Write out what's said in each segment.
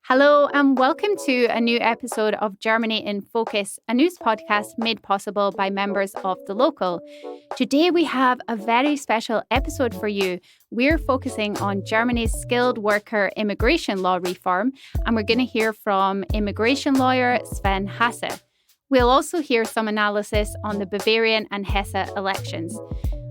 Hello and welcome to a new episode of Germany in Focus, a news podcast made possible by members of The Local. Today we have a very special episode for you. We're focusing on Germany's skilled worker immigration law reform, and we're going to hear from immigration lawyer Sven Hasse. We'll also hear some analysis on the Bavarian and Hesse elections.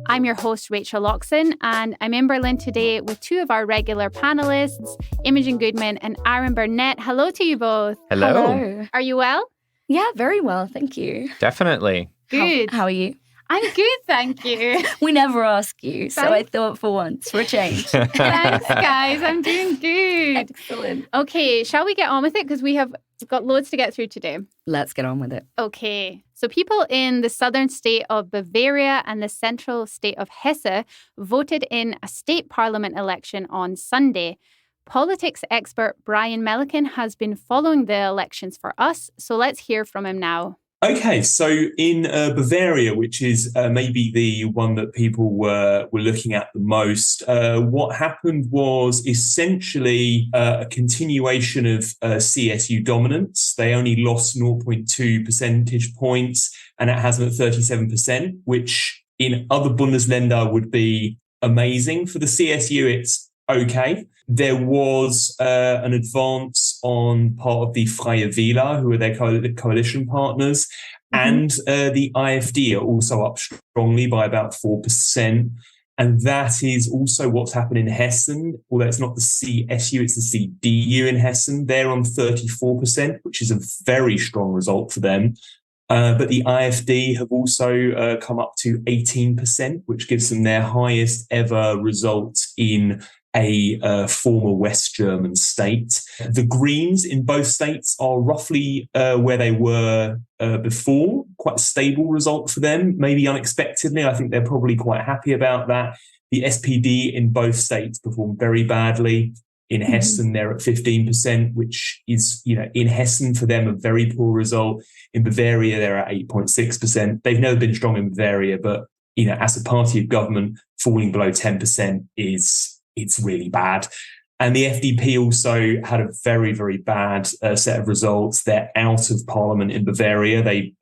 I'm your host, Rachel Loxton, and I'm in Berlin today with two of our regular panelists, Imogen Goodman and Burnett. Hello to you both. Hello. Are you well? Yeah, very well, thank you. Definitely. Good. How are you? I'm good, thank you. We never ask you, so I thought for once, for a change. Thanks, guys. I'm doing good. Excellent. Okay, shall we get on with it? Because we've got loads to get through today. Let's get on with it. Okay, so people in the southern state of Bavaria and the central state of Hesse voted in a state parliament election on Sunday. Politics expert Brian Melican has been following the elections for us, so let's hear from him now. Okay, so in Bavaria, which is maybe the one that people were looking at the most, what happened was essentially a continuation of CSU dominance. They only lost 0.2 percentage points, and it has them at 37%, which in other Bundesländer would be amazing. For the CSU, it's okay. There was an advance on part of the Freie Wähler, who are their coalition partners, and the AfD are also up strongly by about 4%. And that is also what's happened in Hessen, although it's not the CSU, it's the CDU in Hessen. They're on 34%, which is a very strong result for them. But the AfD have also come up to 18%, which gives them their highest ever result in a former West German state. The Greens in both states are roughly where they were before, quite a stable result for them, maybe unexpectedly. I think they're probably quite happy about that. The SPD in both states performed very badly. In Hessen, they're at 15%, which is, in Hessen for them, a very poor result. In Bavaria, they're at 8.6%. They've never been strong in Bavaria, but, as a party of government, falling below 10% it's really bad. And the FDP also had a very, very bad set of results. They're out of parliament in Bavaria. They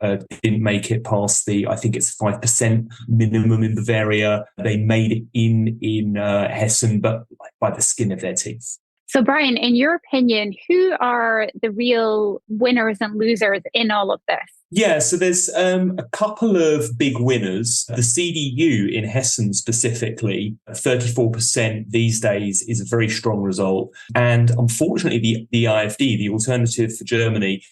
didn't make it past I think it's 5% minimum in Bavaria. They made it in Hessen, but by the skin of their teeth. So, Brian, in your opinion, who are the real winners and losers in all of this? Yeah, so there's a couple of big winners. The CDU in Hessen specifically, 34% these days is a very strong result. And unfortunately, the AfD, the Alternative for Germany,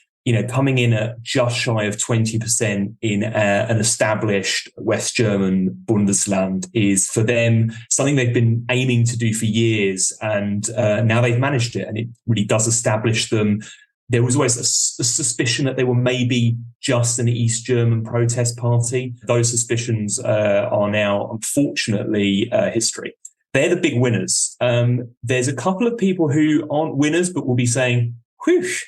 coming in at just shy of 20% in an established West German Bundesland is for them something they've been aiming to do for years. And now they've managed it, and it really does establish them. There was always a suspicion that they were maybe just an East German protest party. Those suspicions are now, unfortunately, history. They're the big winners. There's a couple of people who aren't winners, but will be saying, whoosh,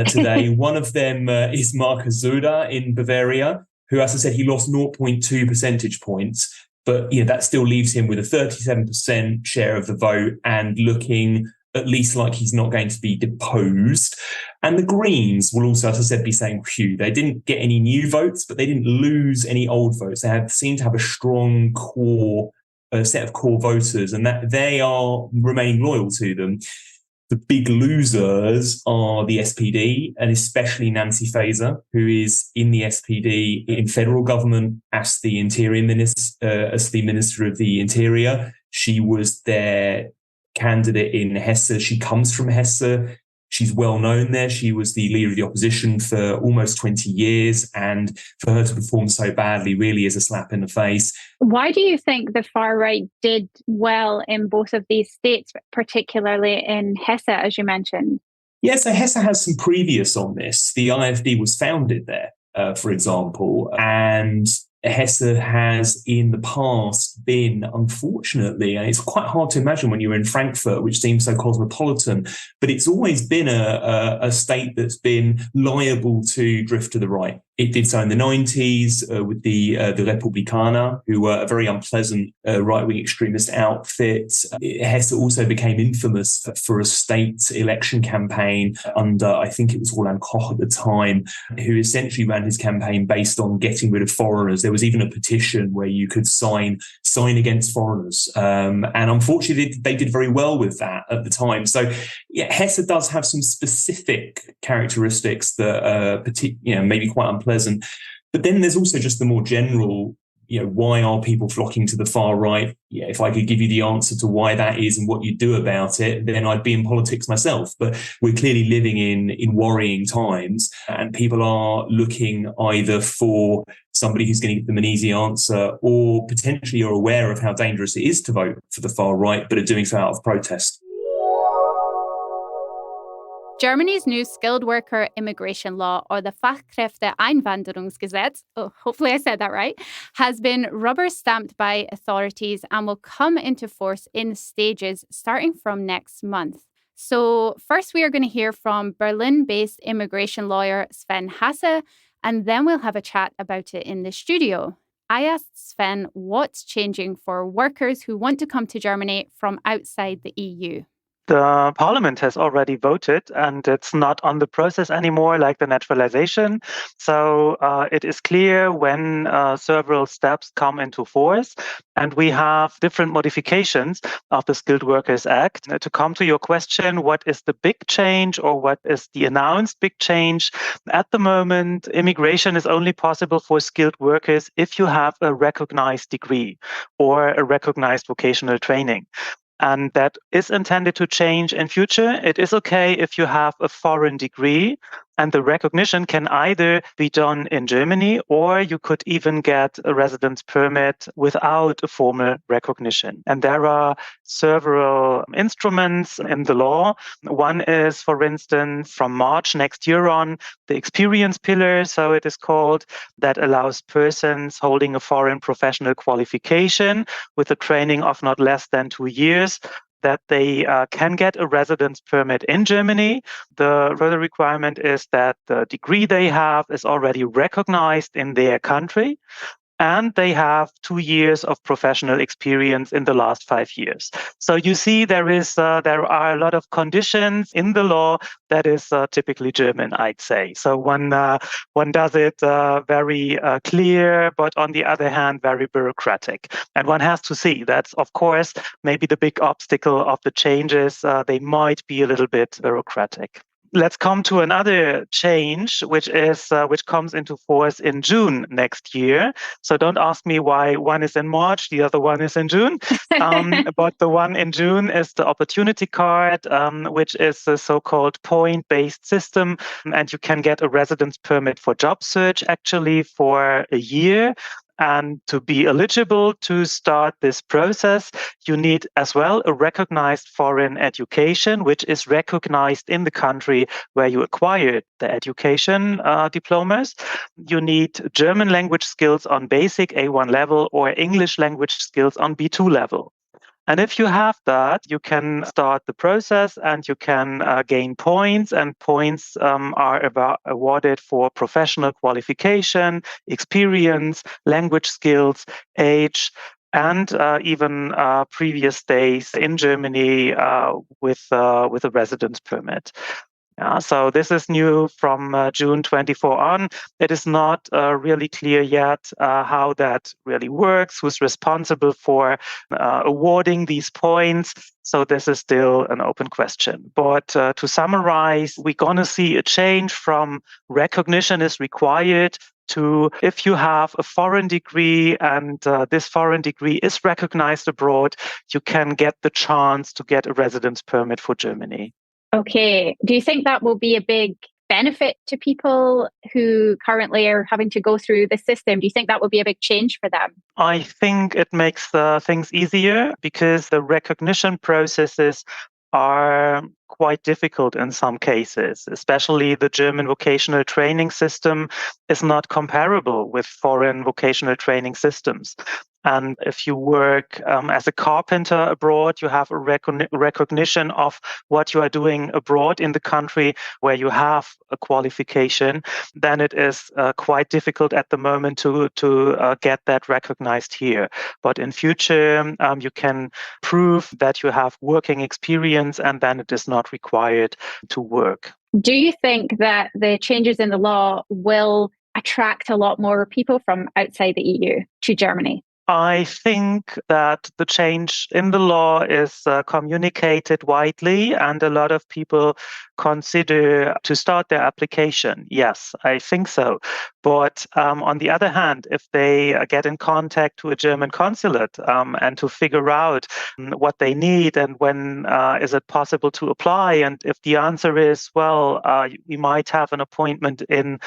today. One of them is Markus Söder in Bavaria, who, as I said, he lost 0.2 percentage points. But that still leaves him with a 37% share of the vote and looking at least like he's not going to be deposed. And the Greens will also, as I said, be saying, phew, they didn't get any new votes, but they didn't lose any old votes. They seem to have a strong core set of core voters, and that they are remaining loyal to them. The big losers are the SPD, and especially Nancy Faeser, who is in the SPD in federal government as the Interior Minister, as the Minister of the Interior. She was their candidate in Hesse. She comes from Hesse. She's well known there. She was the leader of the opposition for almost 20 years. And for her to perform so badly really is a slap in the face. Why do you think the far right did well in both of these states, particularly in Hesse, as you mentioned? Yeah, so Hesse has some previous on this. The AfD was founded there, for example, and Hesse has in the past been, unfortunately, and it's quite hard to imagine when you're in Frankfurt, which seems so cosmopolitan, but it's always been a state that's been liable to drift to the right. It did so in the 90s with the Republikaner, who were a very unpleasant right-wing extremist outfit. Hesse also became infamous for a state election campaign under, I think it was Roland Koch at the time, who essentially ran his campaign based on getting rid of foreigners. There was even a petition where you could sign against foreigners. And unfortunately, they did very well with that at the time. So yeah, Hesse does have some specific characteristics that are maybe quite unpleasant. But then there's also just the more general, why are people flocking to the far right? Yeah, if I could give you the answer to why that is and what you do about it, then I'd be in politics myself. But we're clearly living in worrying times, and people are looking either for somebody who's going to give them an easy answer, or potentially are aware of how dangerous it is to vote for the far right, but are doing so out of protest. Germany's new skilled worker immigration law, or the Fachkräfteeinwanderungsgesetz, hopefully I said that right, has been rubber stamped by authorities and will come into force in stages starting from next month. So first we are going to hear from Berlin-based immigration lawyer Sven Hasse, and then we'll have a chat about it in the studio. I asked Sven what's changing for workers who want to come to Germany from outside the EU. The parliament has already voted, and it's not on the process anymore like the naturalization. So it is clear when several steps come into force, and we have different modifications of the Skilled Workers Act. To come to your question, what is the big change, or what is the announced big change? At the moment, immigration is only possible for skilled workers if you have a recognized degree or a recognized vocational training. And that is intended to change in future. It is okay if you have a foreign degree, and the recognition can either be done in Germany, or you could even get a residence permit without a formal recognition. And there are several instruments in the law. One is, for instance, from March next year on, the experience pillar, so it is called, that allows persons holding a foreign professional qualification with a training of not less than 2 years that they can get a residence permit in Germany. The further requirement is that the degree they have is already recognized in their country, and they have 2 years of professional experience in the last 5 years. So you see, there are a lot of conditions in the law that is typically German, I'd say. So one does it very clear, but on the other hand, very bureaucratic. And one has to see that's, of course, maybe the big obstacle of the changes. They might be a little bit bureaucratic. Let's come to another change, which comes into force in June next year. So don't ask me why one is in March, the other one is in June. But the one in June is the opportunity card, which is a so-called point-based system. And you can get a residence permit for job search actually for a year. And to be eligible to start this process, you need as well a recognized foreign education, which is recognized in the country where you acquired the education diplomas. You need German language skills on basic A1 level or English language skills on B2 level. And if you have that, you can start the process and you can gain points, and points are awarded for professional qualification, experience, language skills, age, and even previous stays in Germany with a residence permit. So this is new from June 24 on. It is not really clear yet how that really works, who's responsible for awarding these points. So this is still an open question. But to summarize, we're going to see a change from recognition is required to if you have a foreign degree and this foreign degree is recognized abroad, you can get the chance to get a residence permit for Germany. Okay. Do you think that will be a big benefit to people who currently are having to go through the system? Do you think that will be a big change for them? I think it makes things easier because the recognition processes are quite difficult in some cases, especially the German vocational training system is not comparable with foreign vocational training systems. And if you work as a carpenter abroad, you have a recognition of what you are doing abroad in the country where you have a qualification. Then it is quite difficult at the moment to get that recognized here. But in future, you can prove that you have working experience, and then it is not required to work. Do you think that the changes in the law will attract a lot more people from outside the EU to Germany? I think that the change in the law is communicated widely, and a lot of people consider to start their application. Yes, I think so. But on the other hand, if they get in contact to a German consulate and to figure out what they need and when is it possible to apply, and if the answer is, well, you might have an appointment in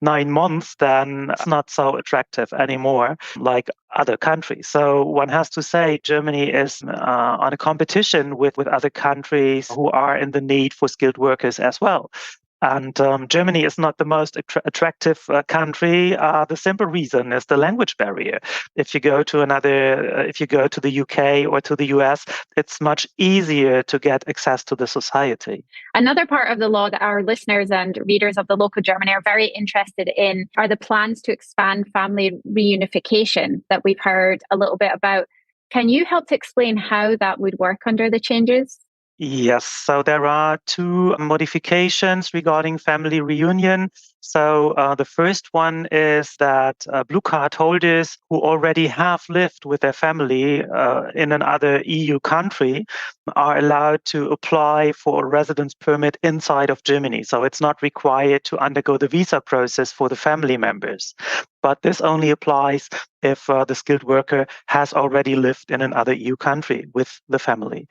9 months, then it's not so attractive anymore like other countries. So one has to say Germany is on a competition with other countries who are in the need for skilled workers as well. And Germany is not the most attractive country. The simple reason is the language barrier. If you go to the UK or to the US, it's much easier to get access to the society. Another part of the law that our listeners and readers of the local Germany are very interested in are the plans to expand family reunification that we've heard a little bit about. Can you help to explain how that would work under the changes? Yes, so there are two modifications regarding family reunion. So the first one is that blue card holders who already have lived with their family in another EU country are allowed to apply for a residence permit inside of Germany. So it's not required to undergo the visa process for the family members. But this only applies if the skilled worker has already lived in another EU country with the family.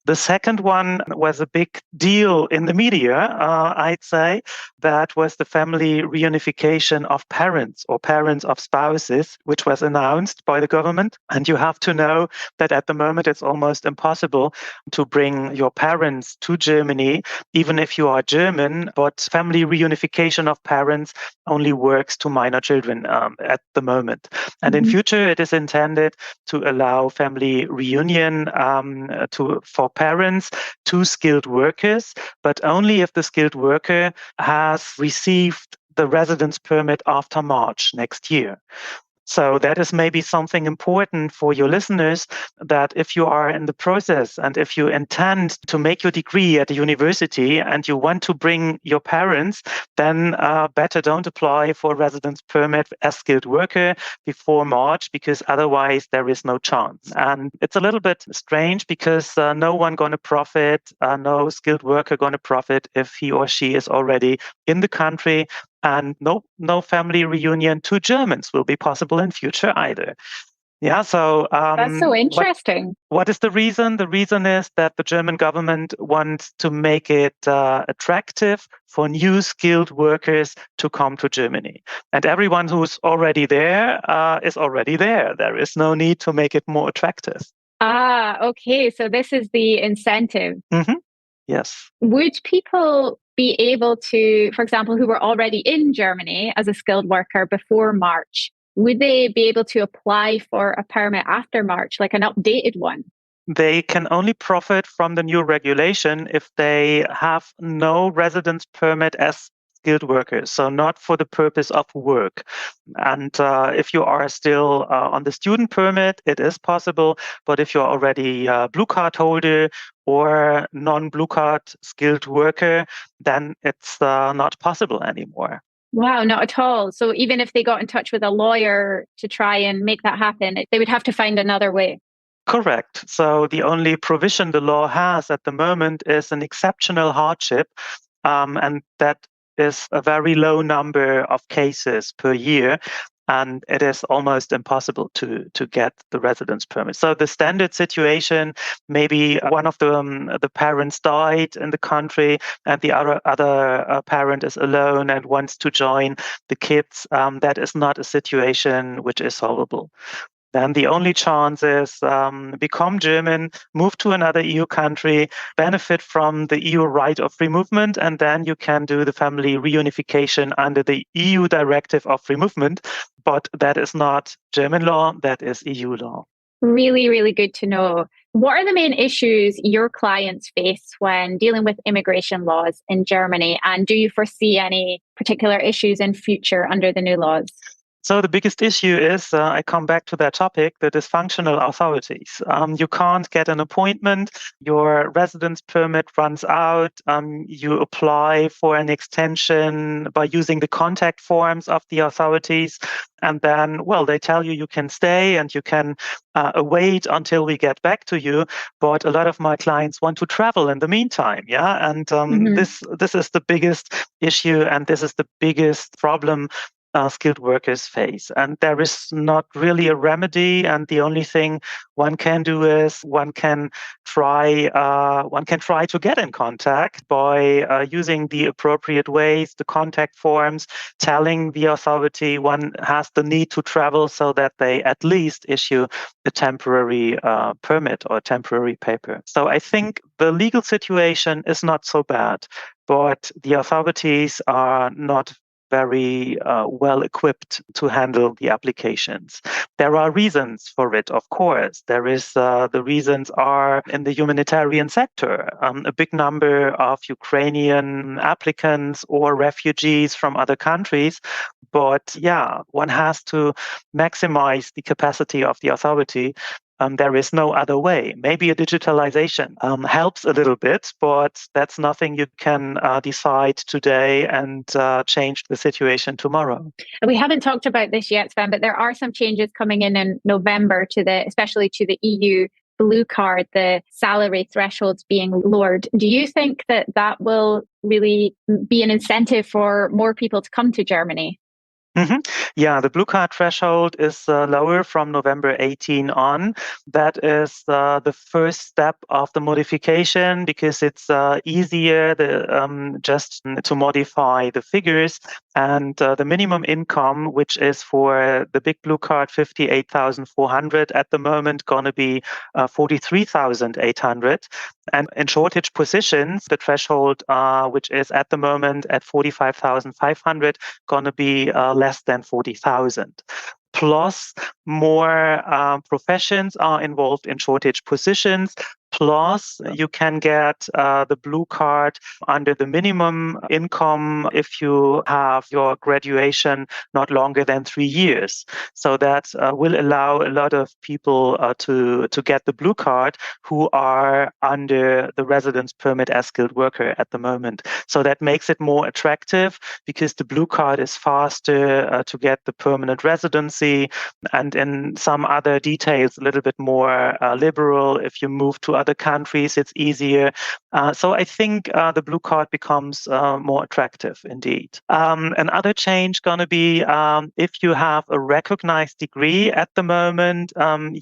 The second one was a big deal in the media, I'd say. That was the family reunification of parents or parents of spouses, which was announced by the government. And you have to know that at the moment it's almost impossible to bring your parents to Germany, even if you are German. But family reunification of parents only works to minor children at the moment. And in future, it is intended to allow family reunion for parents to skilled workers, but only if the skilled worker has received the residence permit after March next year. So that is maybe something important for your listeners, that if you are in the process and if you intend to make your degree at a university and you want to bring your parents, then better don't apply for a residence permit as skilled worker before March, because otherwise there is no chance. And it's a little bit strange because no one going to profit, no skilled worker going to profit if he or she is already in the country. And no family reunion to Germans will be possible in future either. Yeah, so that's so interesting. What is the reason? The reason is that the German government wants to make it attractive for new skilled workers to come to Germany. And everyone who's already there is already there. There is no need to make it more attractive. Ah, okay. So this is the incentive. Mm-hmm. Yes. Would people be able to, for example, who were already in Germany as a skilled worker before March, would they be able to apply for a permit after March, like an updated one? They can only profit from the new regulation if they have no residence permit as skilled workers, so not for the purpose of work. And if you are still on the student permit, it is possible. But if you're already a blue card holder or non-blue card skilled worker, then it's not possible anymore. Wow, not at all. So even if they got in touch with a lawyer to try and make that happen, they would have to find another way. Correct. So the only provision the law has at the moment is an exceptional hardship, and that is a very low number of cases per year. And it is almost impossible to get the residence permit. So the standard situation, maybe one of the parents died in the country and the other parent is alone and wants to join the kids. That is not a situation which is solvable. then the only chance is become German, move to another EU country, benefit from the EU right of free movement, and then you can do the family reunification under the EU directive of free movement. But that is not German law, that is EU law. Really, really good to know. What are the main issues your clients face when dealing with immigration laws in Germany? And do you foresee any particular issues in future under the new laws? So the biggest issue is, I come back to that topic, the dysfunctional authorities. You can't get an appointment, your residence permit runs out, you apply for an extension by using the contact forms of the authorities, and then, well, they tell you can stay and you can wait until we get back to you. But a lot of my clients want to travel in the meantime, and this is the biggest issue, and this is the biggest problem skilled workers face. And there is not really a remedy. And the only thing one can do is one can try to get in contact by using the appropriate ways, the contact forms, telling the authority one has the need to travel so that they at least issue a temporary permit or temporary paper. So I think the legal situation is not so bad, but the authorities are not very well equipped to handle the applications. There are reasons for it, of course. The reasons are in the humanitarian sector. A big number of Ukrainian applicants or refugees from other countries. But one has to maximize the capacity of the authority. There is no other way. Maybe a digitalization helps a little bit, but that's nothing you can decide today and change the situation tomorrow. We haven't talked about this yet, Sven, but there are some changes coming in November especially to the EU blue card, the salary thresholds being lowered. Do you think that will really be an incentive for more people to come to Germany? Mm-hmm. Yeah, the blue card threshold is lower from November 18 on. That is the first step of the modification because it's easier just to modify the figures. And the minimum income, which is for the big blue card 58,400 at the moment, going to be 43,800. And in shortage positions, the threshold, which is at the moment at 45,500, going to be less than 40,000. Plus, more professions are involved in shortage positions. Plus, you can get the blue card under the minimum income if you have your graduation not longer than 3 years. So that will allow a lot of people to get the blue card who are under the residence permit as skilled worker at the moment. So that makes it more attractive because the blue card is faster to get the permanent residency, and in some other details a little bit more liberal. If you move to other countries, it's easier. So I think the blue card becomes more attractive indeed. Another change going to be if you have a recognized degree at the moment,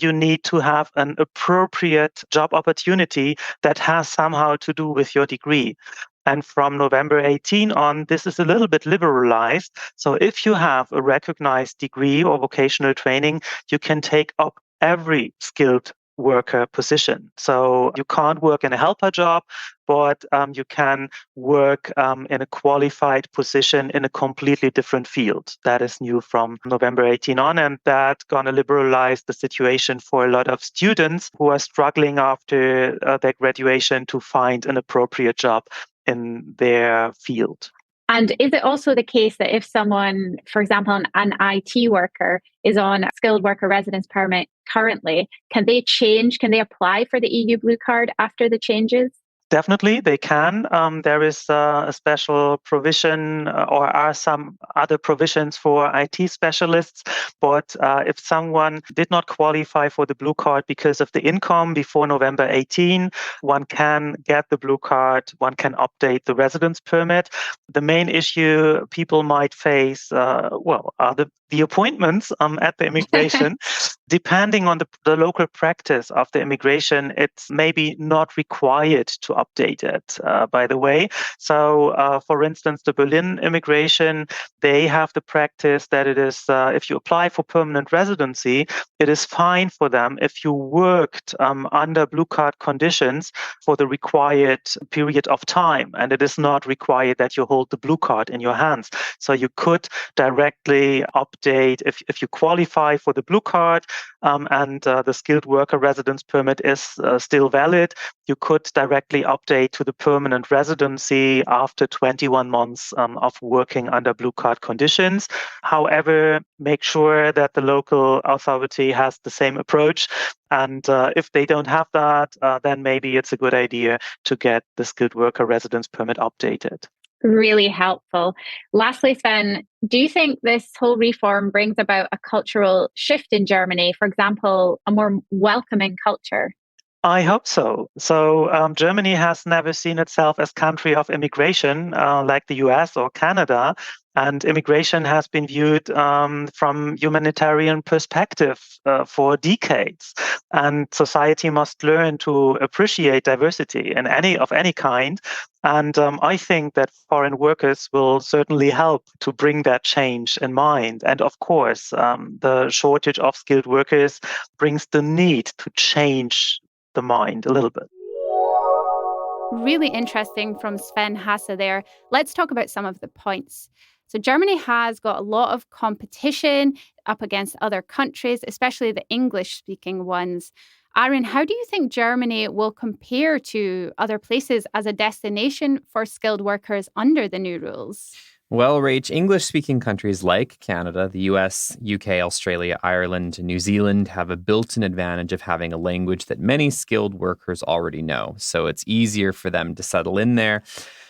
you need to have an appropriate job opportunity that has somehow to do with your degree. And from November 18 on, this is a little bit liberalized. So if you have a recognized degree or vocational training, you can take up every skilled worker position. So you can't work in a helper job, but you can work in a qualified position in a completely different field. That is new from November 18 on, and that's going to liberalize the situation for a lot of students who are struggling after their graduation to find an appropriate job in their field. And is it also the case that if someone, for example, an IT worker is on a skilled worker residence permit currently, can they apply for the EU blue card after the changes? Definitely, they can. There is a special provision or are some other provisions for IT specialists. But if someone did not qualify for the blue card because of the income before November 18, one can get the blue card, one can update the residence permit. The main issue people might face, are the appointments at the immigration. Depending on the local practice of the immigration, it's maybe not required to updated, by the way. So, for instance, the Berlin immigration, they have the practice that it is, if you apply for permanent residency, it is fine for them if you worked under blue card conditions for the required period of time. And it is not required that you hold the blue card in your hands. So you could directly update if you qualify for the blue card and the skilled worker residence permit is still valid, you could directly update to the permanent residency after 21 months of working under blue card conditions. However, make sure that the local authority has the same approach. And if they don't have that, then maybe it's a good idea to get the skilled worker residence permit updated. Really helpful. Lastly, Sven, do you think this whole reform brings about a cultural shift in Germany? For example, a more welcoming culture? I hope so. So Germany has never seen itself as country of immigration like the US or Canada. And immigration has been viewed from humanitarian perspective for decades. And society must learn to appreciate diversity in any kind. And I think that foreign workers will certainly help to bring that change in mind. And of course, the shortage of skilled workers brings the need to change the mind a little bit. Really interesting from Sven Hasse there. Let's talk about some of the points. So Germany has got a lot of competition up against other countries, especially the English-speaking ones. Aaron, how do you think Germany will compare to other places as a destination for skilled workers under the new rules? Well, Rach, English-speaking countries like Canada, the US, UK, Australia, Ireland, and New Zealand have a built-in advantage of having a language that many skilled workers already know. So it's easier for them to settle in there.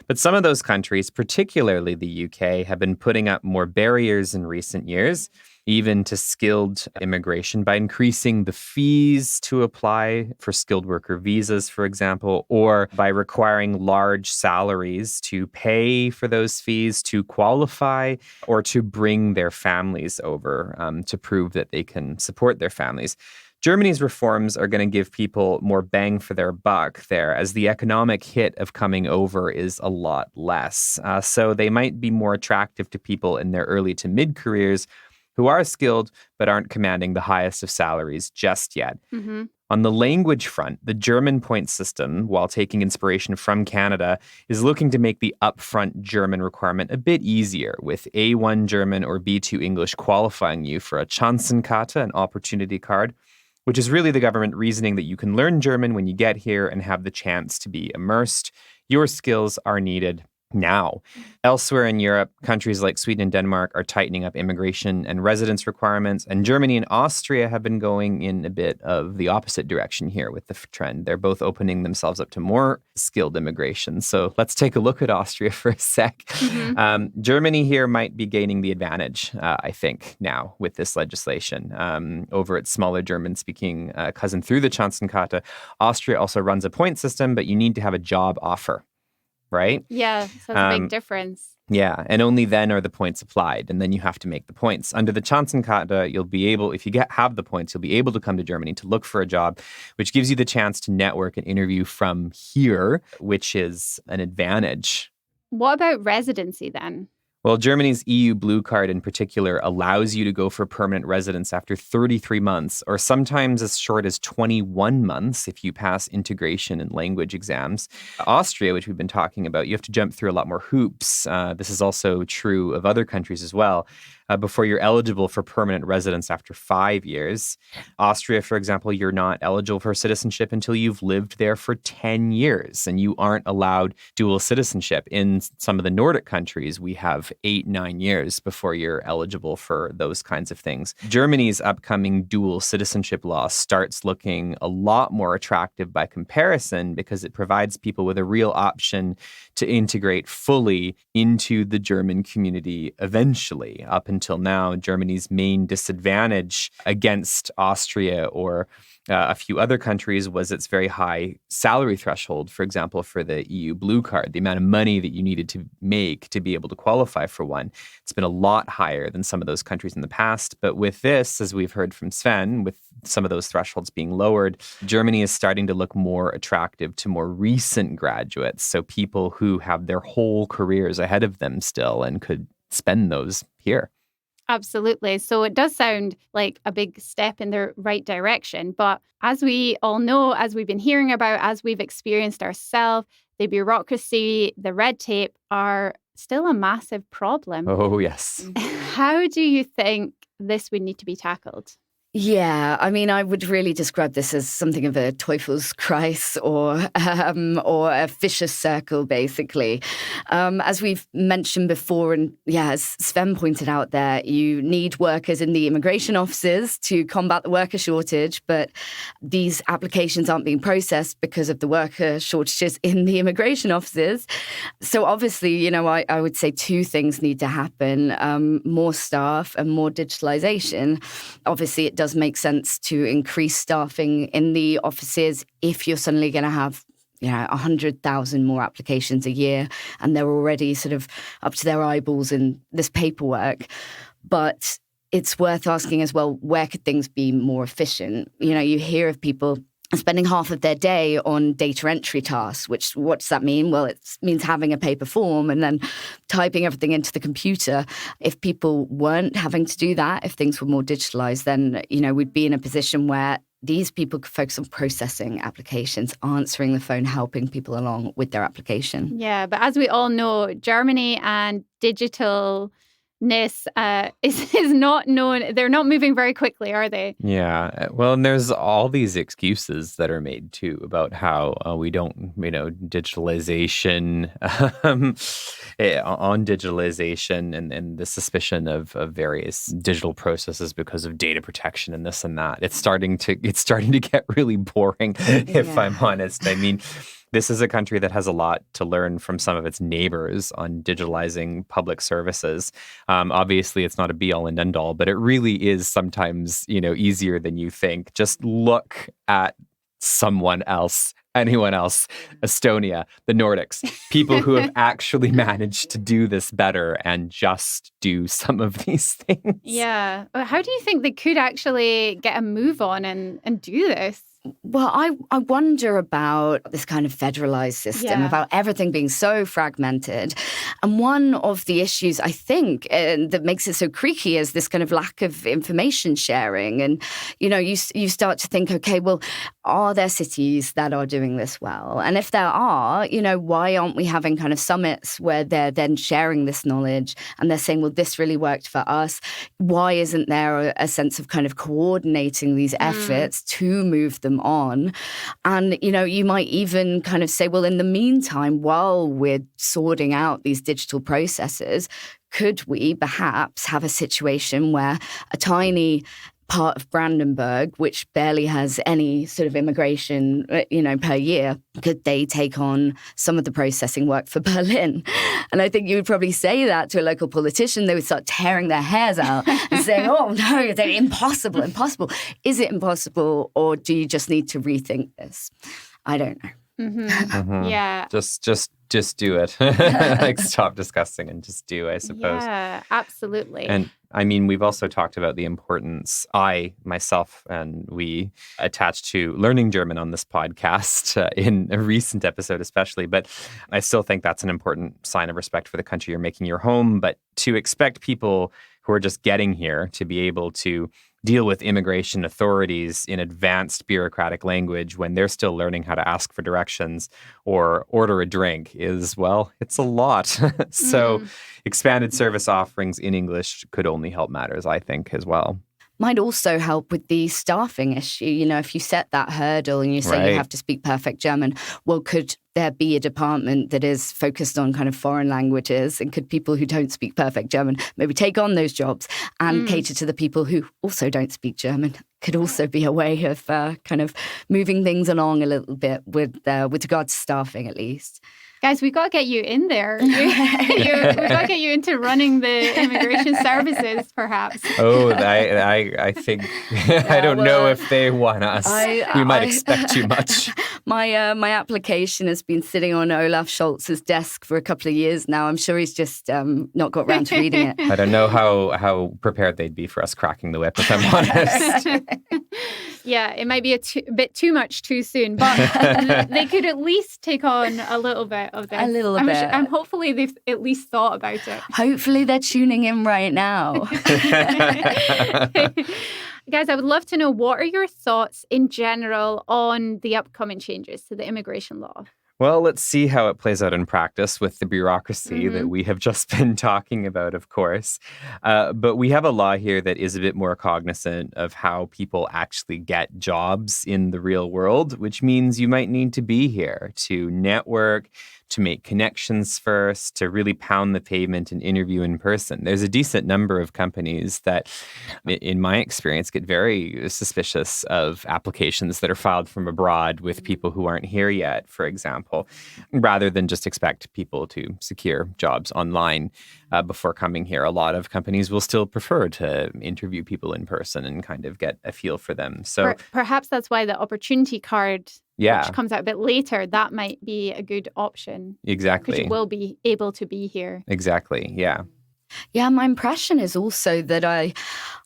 But some of those countries, particularly the UK, have been putting up more barriers in recent years, even to skilled immigration, by increasing the fees to apply for skilled worker visas, for example, or by requiring large salaries to pay for those fees to qualify or to bring their families over to prove that they can support their families. Germany's reforms are going to give people more bang for their buck there, as the economic hit of coming over is a lot less. So they might be more attractive to people in their early to mid-careers who are skilled but aren't commanding the highest of salaries just yet. Mm-hmm. On the language front, the German point system, while taking inspiration from Canada, is looking to make the upfront German requirement a bit easier, with A1 German or B2 English qualifying you for a Chancenkarte, an opportunity card, which is really the government reasoning that you can learn German when you get here and have the chance to be immersed. Your skills are needed now. Elsewhere in Europe, countries like Sweden and Denmark are tightening up immigration and residence requirements, and Germany and Austria have been going in a bit of the opposite direction here with the trend. They're both opening themselves up to more skilled immigration. So let's take a look at Austria for a sec. Mm-hmm. Germany here might be gaining the advantage, I think, now with this legislation over its smaller German-speaking cousin through the Chancenkarte. Austria also runs a point system, but you need to have a job offer. Right? Yeah, so it's a big difference. Yeah, and only then are the points applied, and then you have to make the points. Under the Chancenkarte, you'll be able, if you have the points, you'll be able to come to Germany to look for a job, which gives you the chance to network and interview from here, which is an advantage. What about residency then? Well, Germany's EU Blue Card in particular allows you to go for permanent residence after 33 months, or sometimes as short as 21 months if you pass integration and language exams. Austria, which we've been talking about, you have to jump through a lot more hoops. This is also true of other countries as well. Before you're eligible for permanent residence after 5 years. Austria, for example, you're not eligible for citizenship until you've lived there for 10 years, and you aren't allowed dual citizenship. In some of the Nordic countries, we have 8-9 years before you're eligible for those kinds of things. Germany's upcoming dual citizenship law starts looking a lot more attractive by comparison because it provides people with a real option to integrate fully into the German community eventually, up until now, Germany's main disadvantage against Austria or a few other countries was its very high salary threshold, for example, for the EU blue card, the amount of money that you needed to make to be able to qualify for one. It's been a lot higher than some of those countries in the past. But with this, as we've heard from Sven, with some of those thresholds being lowered, Germany is starting to look more attractive to more recent graduates. So people who have their whole careers ahead of them still and could spend those here. Absolutely. So it does sound like a big step in the right direction. But as we all know, as we've been hearing about, as we've experienced ourselves, the bureaucracy, the red tape are still a massive problem. Oh, yes. How do you think this would need to be tackled? Yeah, I mean, I would really describe this as something of a Teufelskreis or a vicious circle, basically. As we've mentioned before, and as Sven pointed out there, you need workers in the immigration offices to combat the worker shortage, but these applications aren't being processed because of the worker shortages in the immigration offices. So obviously, I would say two things need to happen, more staff and more digitalization. Obviously, it does make sense to increase staffing in the offices if you're suddenly going to have 100,000 more applications a year and they're already sort of up to their eyeballs in this paperwork. But it's worth asking as well, where could things be more efficient? You hear of people spending half of their day on data entry tasks, which what does that mean? Well, it means having a paper form and then typing everything into the computer. If people weren't having to do that, if things were more digitalized, then, we'd be in a position where these people could focus on processing applications, answering the phone, helping people along with their application. Yeah, but as we all know, Germany and digitalness is not known. They're not moving very quickly, are they? Yeah. Well, and there's all these excuses that are made too about how we don't, digitalization, on digitalization and the suspicion of various digital processes because of data protection and this and that. It's starting to get really boring, if I'm honest. I mean, this is a country that has a lot to learn from some of its neighbors on digitalizing public services. Obviously, it's not a be-all and end-all, but it really is sometimes, easier than you think. Just look at someone else, anyone else, Estonia, the Nordics, people who have actually managed to do this better and just do some of these things. Yeah. How do you think they could actually get a move on and do this? Well, I wonder about this kind of federalized system, about everything being so fragmented. And one of the issues, I think, that makes it so creaky is this kind of lack of information sharing. And, you start to think, okay, well, are there cities that are doing this well? And if there are, why aren't we having kind of summits where they're then sharing this knowledge and they're saying, well, this really worked for us. Why isn't there a sense of kind of coordinating these efforts to move them on? And, you might even kind of say, well, in the meantime, while we're sorting out these digital processes, could we perhaps have a situation where a tiny part of Brandenburg, which barely has any sort of immigration, per year, could they take on some of the processing work for Berlin? And I think you would probably say that to a local politician. They would start tearing their hairs out and saying, oh, no, they're impossible. Is it impossible, or do you just need to rethink this? I don't know. Yeah. Just do it. Like, stop discussing and just do, I suppose. Yeah, absolutely. And I mean, we've also talked about the importance, myself, and we attached to learning German on this podcast in a recent episode especially. But I still think that's an important sign of respect for the country you're making your home. But to expect people who are just getting here to be able to deal with immigration authorities in advanced bureaucratic language when they're still learning how to ask for directions or order a drink is, well, it's a lot. So expanded service offerings in English could only help matters, I think, as well. Might also help with the staffing issue. If you set that hurdle and you say you have to speak perfect German, well, could there be a department that is focused on kind of foreign languages? And could people who don't speak perfect German maybe take on those jobs and cater to the people who also don't speak German? Could also be a way of kind of moving things along a little bit with regard to staffing, at least. Guys, we got to get you in there. We got to get you into running the immigration services, perhaps. Oh, I think I don't know if they want us. We might expect too much. My application has been sitting on Olaf Scholz's desk for a couple of years now. I'm sure he's just not got round to reading it. I don't know how prepared they'd be for us cracking the whip, if I'm honest. Yeah, it might be a bit too much too soon, but they could at least take on a little bit of this. A little bit. And hopefully they've at least thought about it. Hopefully they're tuning in right now. Guys, I would love to know, what are your thoughts in general on the upcoming changes to the immigration law? Well, let's see how it plays out in practice with the bureaucracy that we have just been talking about, of course. But we have a law here that is a bit more cognizant of how people actually get jobs in the real world, which means you might need to be here to network, to make connections first, to really pound the pavement and interview in person. There's a decent number of companies that, in my experience, get very suspicious of applications that are filed from abroad with people who aren't here yet, for example, rather than just expect people to secure jobs online before coming here. A lot of companies will still prefer to interview people in person and kind of get a feel for them. So perhaps that's why the opportunity card, which comes out a bit later, that might be a good option. Exactly. Because you will be able to be here. Exactly, yeah. Yeah, my impression is also that I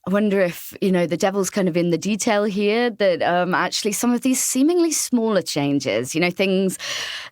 wonder if, the devil's kind of in the detail here, that actually some of these seemingly smaller changes, things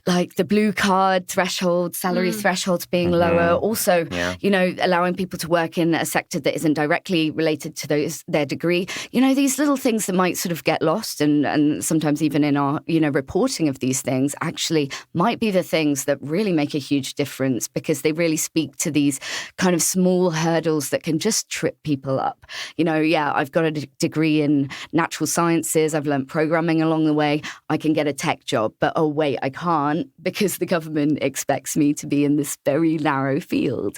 like the blue card threshold, salary thresholds being lower, also, allowing people to work in a sector that isn't directly related to their degree, these little things that might sort of get lost and sometimes even in our, reporting of these things actually might be the things that really make a huge difference, because they really speak to these kind of small hurdles that can just trip people up. I've got a degree in natural sciences. I've learned programming along the way. I can get a tech job. But oh, wait, I can't, because the government expects me to be in this very narrow field.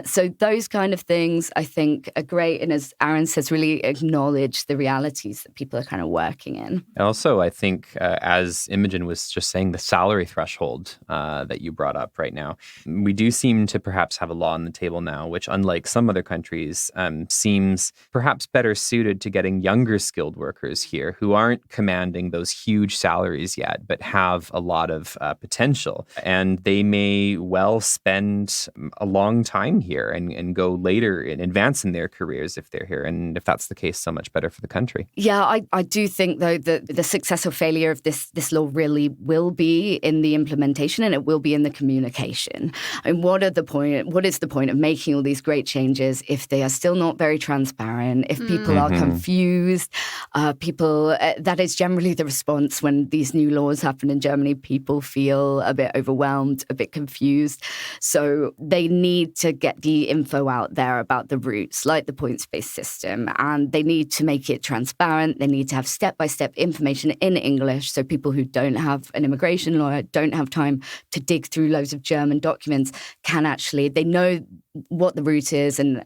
So those kind of things, I think, are great. And as Aaron says, really acknowledge the realities that people are kind of working in. Also, I think, as Imogen was just saying, the salary threshold that you brought up right now, we do seem to perhaps have a law on the table now, which, unlike some other countries, seems perhaps better suited to getting younger skilled workers here who aren't commanding those huge salaries yet, but have a lot of potential. And they may well spend a long time here and go later and advance in their careers if they're here. And if that's the case, so much better for the country. Yeah, I do think, though, that the success or failure of this law really will be in the implementation, and it will be in the communication. And what is the point of making all these great changes if they are still not very transparent, if people are confused? That is generally the response when these new laws happen in Germany. People feel a bit overwhelmed, a bit confused. So they need to get the info out there about the routes, like the points-based system, and they need to make it transparent. They need to have step-by-step information in English, so people who don't have an immigration lawyer, don't have time to dig through loads of German documents, they know what the route is and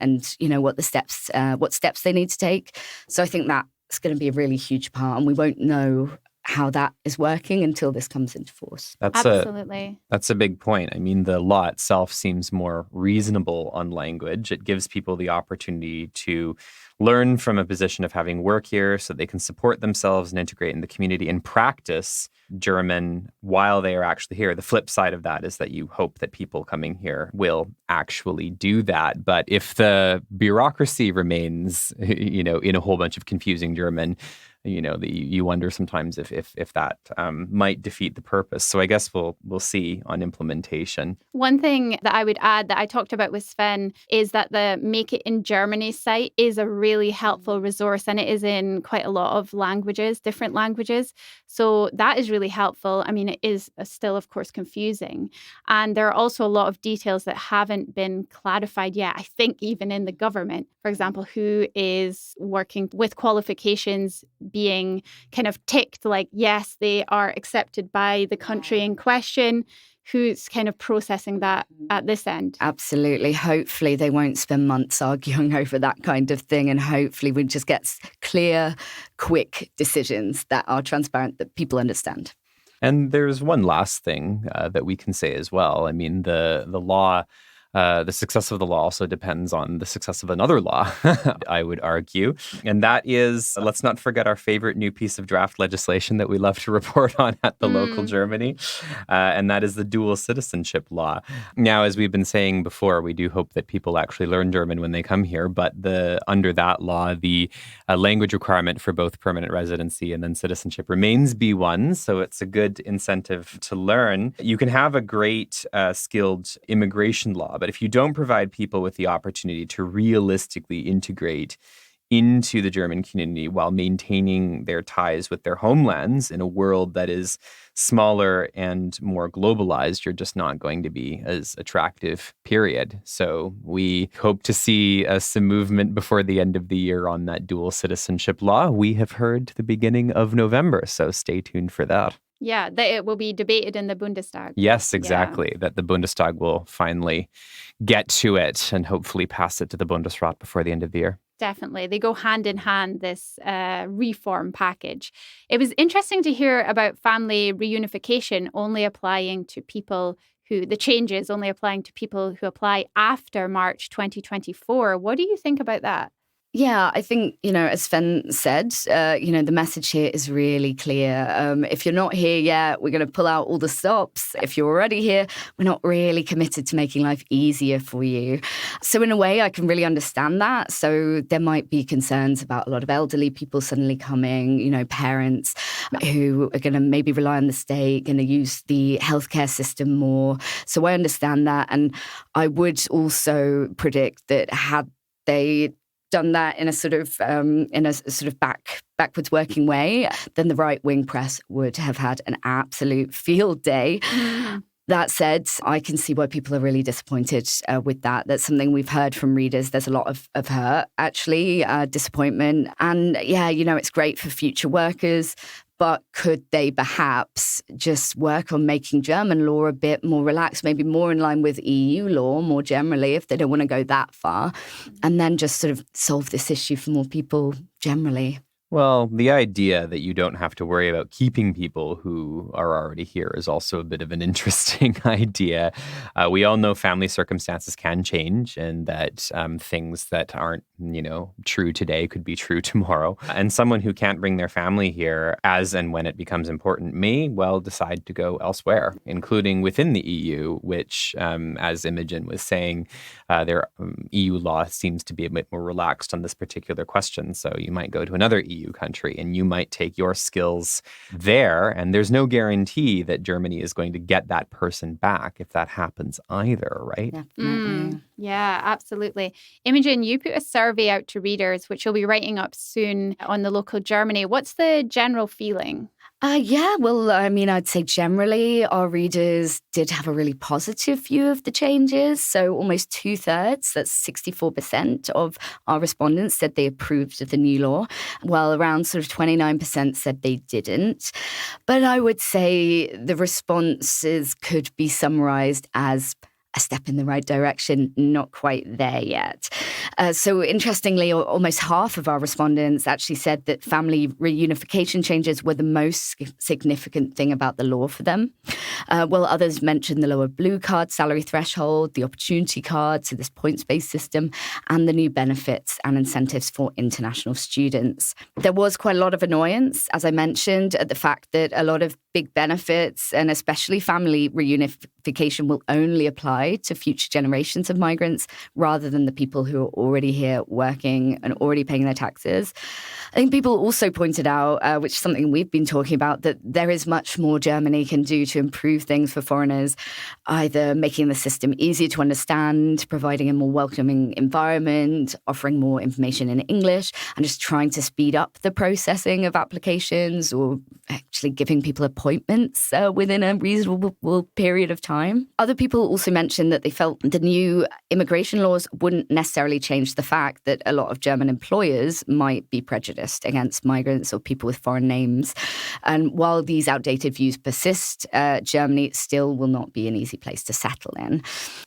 what steps they need to take. So I think that's going to be a really huge part, and we won't know how that is working until this comes into force. Absolutely. That's a big point. I mean, the law itself seems more reasonable on language. It gives people the opportunity to learn from a position of having work here so they can support themselves and integrate in the community and practice German while they are actually here. The flip side of that is that you hope that people coming here will actually do that. But if the bureaucracy remains, in a whole bunch of confusing German, you wonder sometimes if that might defeat the purpose. So I guess we'll see on implementation. One thing that I would add that I talked about with Sven is that the Make It in Germany site is a really helpful resource, and it is in quite a lot of languages, different languages. So that is really helpful. I mean, it is still, of course, confusing. And there are also a lot of details that haven't been clarified yet. I think even in the government, for example, who is working with qualifications being kind of ticked like, yes, they are accepted by the country in question, who's kind of processing that at this end. Absolutely. Hopefully they won't spend months arguing over that kind of thing, and hopefully we just get clear, quick decisions that are transparent, that people understand. And there's one last thing that we can say as well. I mean, the law, the success of the law also depends on the success of another law, I would argue. And that is, let's not forget our favorite new piece of draft legislation that we love to report on at the local Germany. And that is the dual citizenship law. Now, as we've been saying before, we do hope that people actually learn German when they come here. But under that law, the language requirement for both permanent residency and then citizenship remains B1. So it's a good incentive to learn. You can have a great skilled immigration law, but if you don't provide people with the opportunity to realistically integrate into the German community while maintaining their ties with their homelands in a world that is smaller and more globalized, you're just not going to be as attractive, period. So we hope to see some movement before the end of the year on that dual citizenship law. We have heard the beginning of November, so stay tuned for that. Yeah, that it will be debated in the Bundestag. Yes, exactly. Yeah. That the Bundestag will finally get to it and hopefully pass it to the Bundesrat before the end of the year. Definitely. They go hand in hand, this reform package. It was interesting to hear about family reunification only applying to people the changes only applying to people who apply after March 2024. What do you think about that? Yeah, I think, as Sven said, the message here is really clear. If you're not here yet, we're going to pull out all the stops. If you're already here, we're not really committed to making life easier for you. So in a way, I can really understand that. So there might be concerns about a lot of elderly people suddenly coming, parents who are going to maybe rely on the state, going to use the healthcare system more. So I understand that. And I would also predict that had they done that in a sort of backwards working way, then the right-wing press would have had an absolute field day. That said, I can see why people are really disappointed with that. That's something we've heard from readers. There's a lot of hurt, actually, disappointment. And yeah, it's great for future workers. But could they perhaps just work on making German law a bit more relaxed, maybe more in line with EU law more generally, if they don't want to go that far, and then just sort of solve this issue for more people generally? Well, the idea that you don't have to worry about keeping people who are already here is also a bit of an interesting idea. We all know family circumstances can change and that things that aren't, true today could be true tomorrow. And someone who can't bring their family here as and when it becomes important may well decide to go elsewhere, including within the EU, which, as Imogen was saying, their EU law seems to be a bit more relaxed on this particular question. So you might go to another EU country and you might take your skills there, and there's no guarantee that Germany is going to get that person back if that happens either, right? Yeah, absolutely. Imogen, you put a survey out to readers, which you'll be writing up soon on the local Germany. What's the general feeling? I'd say generally our readers did have a really positive view of the changes. So almost 2/3, that's 64% of our respondents said they approved of the new law, while around sort of 29% said they didn't. But I would say the responses could be summarized as a step in the right direction, not quite there yet. So interestingly, almost half of our respondents actually said that family reunification changes were the most significant thing about the law for them. While others mentioned the lower blue card salary threshold, the opportunity card, so this points-based system, and the new benefits and incentives for international students. There was quite a lot of annoyance, as I mentioned, at the fact that a lot of big benefits, and especially family reunification, will only apply to future generations of migrants rather than the people who are already here working and already paying their taxes. I think people also pointed out, which is something we've been talking about, that there is much more Germany can do to improve things for foreigners, either making the system easier to understand, providing a more welcoming environment, offering more information in English, and just trying to speed up the processing of applications or actually giving people appointments within a reasonable period of time. Other people also mentioned that they felt the new immigration laws wouldn't necessarily change the fact that a lot of German employers might be prejudiced against migrants or people with foreign names. And while these outdated views persist, Germany still will not be an easy place to settle in.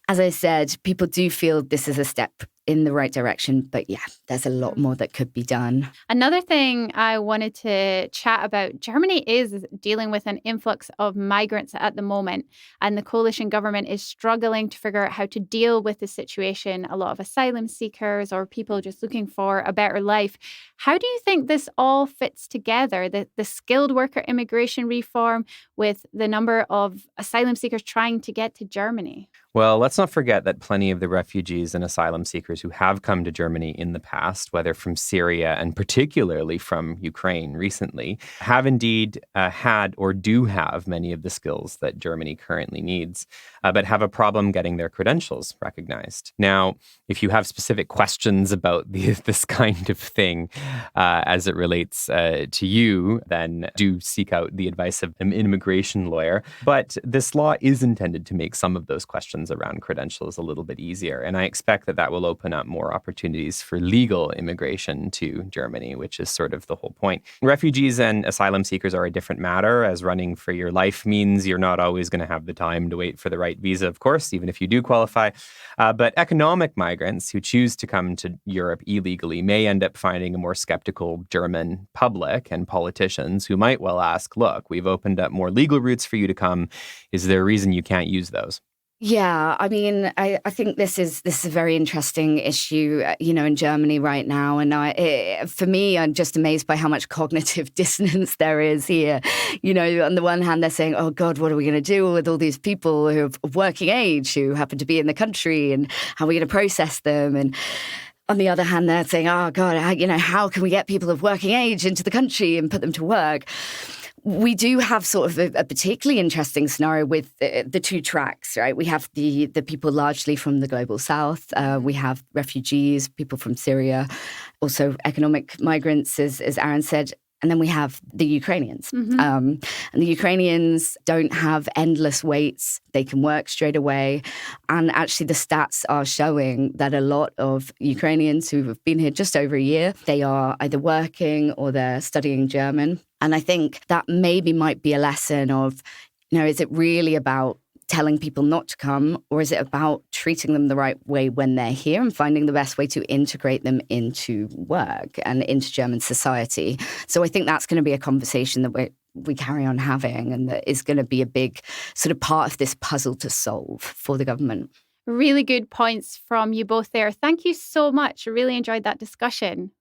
As I said, people do feel this is a step in the right direction. But yeah, there's a lot more that could be done. Another thing I wanted to chat about, Germany is dealing with an influx of migrants at the moment, and the coalition government is struggling to figure out how to deal with the situation. A lot of asylum seekers or people just looking for a better life. How do you think this all fits together, the skilled worker immigration reform with the number of asylum seekers trying to get to Germany? Well, let's not forget that plenty of the refugees and asylum seekers who have come to Germany in the past, whether from Syria and particularly from Ukraine recently, have indeed had or do have many of the skills that Germany currently needs, but have a problem getting their credentials recognized. Now, if you have specific questions about this kind of thing as it relates to you, then do seek out the advice of an immigration lawyer. But this law is intended to make some of those questions around credentials a little bit easier. And I expect that will open up more opportunities for legal immigration to Germany, which is sort of the whole point. Refugees and asylum seekers are a different matter, as running for your life means you're not always going to have the time to wait for the right visa, of course, even if you do qualify. But economic migrants who choose to come to Europe illegally may end up finding a more skeptical German public and politicians who might well ask, look, we've opened up more legal routes for you to come. Is there a reason you can't use those? Yeah, I mean, I think this is a very interesting issue, in Germany right now. And for me, I'm just amazed by how much cognitive dissonance there is here. On the one hand, they're saying, oh, God, what are we going to do with all these people who are of working age who happen to be in the country, and how are we going to process them? And on the other hand, they're saying, oh, God, how can we get people of working age into the country and put them to work? We do have sort of a particularly interesting scenario with the two tracks, right? We have the people largely from the global south. We have refugees, people from Syria, also economic migrants, as Aaron said. And then we have the Ukrainians. Mm-hmm. And the Ukrainians don't have endless waits. They can work straight away. And actually, the stats are showing that a lot of Ukrainians who have been here just over a year, they are either working or they're studying German. And I think that maybe might be a lesson of, is it really about telling people not to come, or is it about treating them the right way when they're here and finding the best way to integrate them into work and into German society? So I think that's going to be a conversation that we carry on having, and that is going to be a big sort of part of this puzzle to solve for the government. Really good points from you both there. Thank you so much. I really enjoyed that discussion.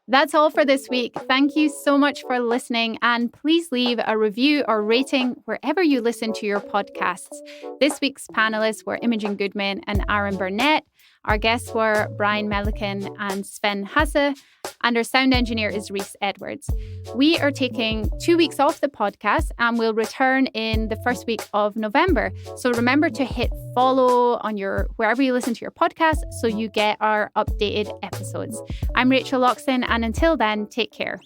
That's all for this week. Thank you so much for listening, and please leave a review or rating wherever you listen to your podcasts. This week's panelists were Imogen Goodman and Aaron Burnett. Our guests were Brian Melican and Sven Hasse, and our sound engineer is Rhys Edwards. We are taking 2 weeks off the podcast and we'll return in the first week of November. So remember to hit follow on wherever you listen to your podcast so you get our updated episodes. I'm Rachel Loxton, and until then, take care.